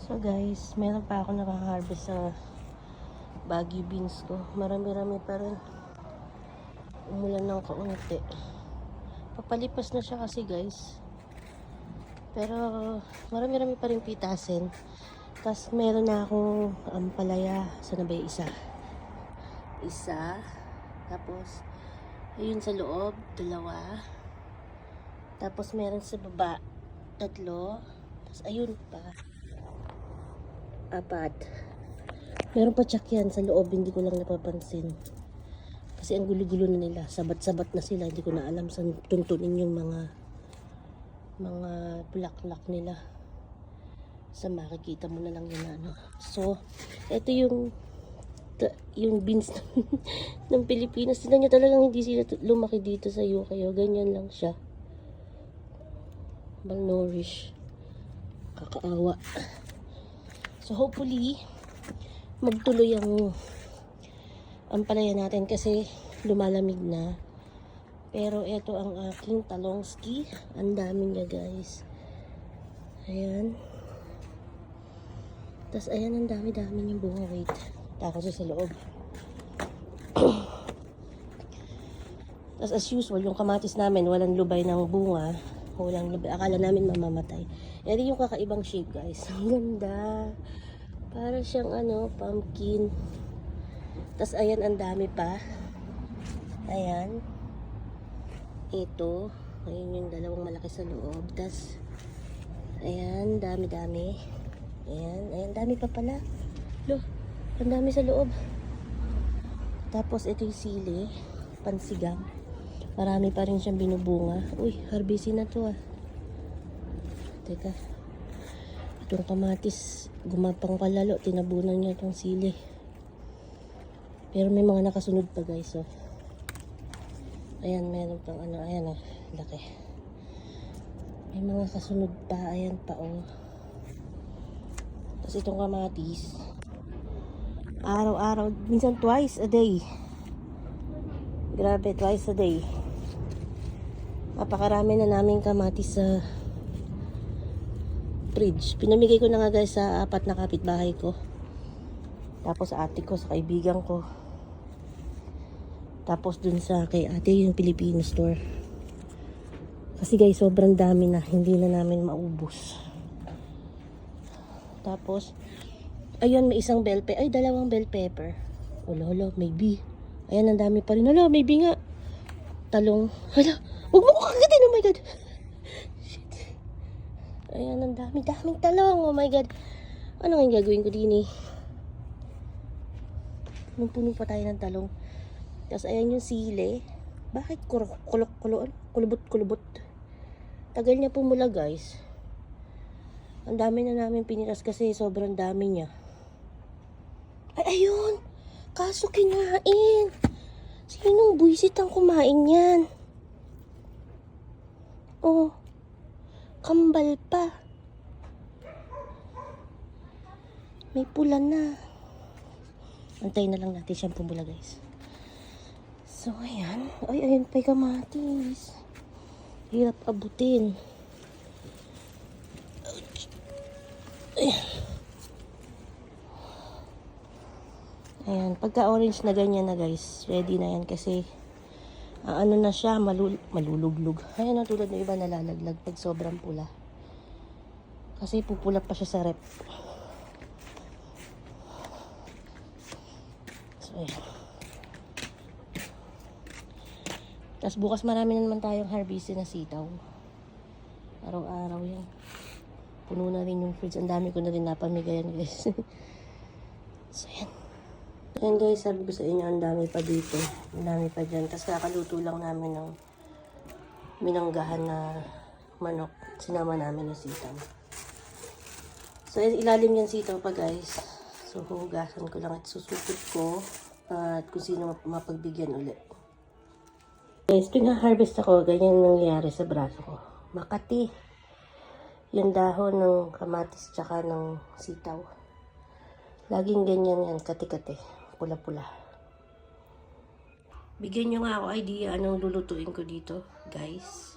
So guys, meron pa ako nakaharvest sa Baguio beans ko. Marami-rami pa rin. Umulan ng kaunti. Papalipas na siya kasi guys. Pero marami-rami pa rin pitasin. Tapos meron na akong ampalaya sa nabay isa. Tapos ayun sa loob, dalawa. Tapos meron sa baba, tatlo. Tapos ayun pa, apat. Meron pa tsak yan sa loob, hindi ko lang napapansin. Kasi ang gulo-gulo na nila, sabat-sabat na sila. Hindi ko na alam saan tuntunin yung mga bulaklak nila. Sa makikita mo na lang yun ano. So, ito yung beans ng Pilipinas. Tignan nyo, talagang hindi sila lumaki dito sa UK. Ganyan lang siya. Malnourished. Kakaawa. So hopefully magtuloy ang ampalaya natin kasi lumalamig na. Pero ito ang aking talongski. Ang dami niya guys. Ayan. Tapos ayan, ang dami-dami niyang bunga. Wait. Tako siya sa loob. Tapos as usual, yung kamatis namin walang lubay ng bunga. Walang lubay. Akala namin mamamatay. Ito yung kakaibang shape guys. Ang ganda. Para siyang pumpkin. Tapos ayan, ang dami pa. Ayan. Ito. Ayan yung dalawang malaki sa loob. Tapos ayan, dami-dami. Ayan, dami pa pala. Look, ang dami sa loob. Tapos ito yung sili, pansigang. Marami pa rin siyang binubunga. Uy, harvestin na to ah. Teka. Itong kamatis, gumapang palalo. Tinabunan niya itong sili. Pero may mga nakasunod pa guys oh. Ayan, meron pang ayan oh, laki. May mga kasunod pa, ayan pa oh. Tapos itong kamatis, araw-araw, minsan twice a day. Grabe, twice a day. Napakarami na namin kamatis sa fridge. Pinamigay ko na nga guys sa 4 na kapitbahay ko. Tapos sa ate ko, sa kaibigan ko. Tapos dun sa kay ate yung Filipino store. Kasi guys, sobrang dami na. Hindi na namin maubos. Tapos, ayun, may isang bell pepper. Ay, dalawang bell pepper. Hala, maybe. Ayan, ang dami pa rin. Hala, maybe nga. Talong. Hala, huwag mo ko kagatin. Oh my God. Shit. Ayan, ang daming talong. Oh my God. Ano nga yung gagawin ko din eh? Puno pa tayo ng talong. Tapos, ayan yung sili. Bakit kulubot? Tagal niya pumula guys. Ang dami na namin pinitas kasi sobrang dami niya. Ay, ayun! Kaso kinain. Sinong buwisit ang kumain yan? Oh, kambal pa. May pula na. Antayin na lang natin siyang pumula guys. So, ayan. Ay, ayun pa yung kamatis. Hirap abutin. Ayan, pagka orange na ganyan na guys, ready na yan kasi ano na siya, maluluglog. Ayan, tulad ng iba nalalaglag pag sobrang pula. Kasi pupula pa siya sa rep. So, ayan. Tapos bukas marami na naman tayong harvestin na sitaw. Araw-araw yan. Puno na rin yung fridge. Ang dami ko na rin napamigayan guys. So, ayan. Ayan guys, sabi ko sa inyo, ang dami pa dito. Ang dami pa dyan. Tapos kakaluto lang namin ng minanggahan na manok. Sinama namin ng sitaw. So, ilalim yan sitaw pa guys. So, hugasan ko lang at susupot ko. At kung sino mapagbigyan ulit. Guys, tuwing harvest ako, ganyan nangyayari sa braso ko. Makati. Yung dahon ng kamatis tsaka ng sitaw. Laging ganyan yan, kati-kati. Pula-pula. Bigyan nyo nga ako idea anong lulutuin ko dito, guys.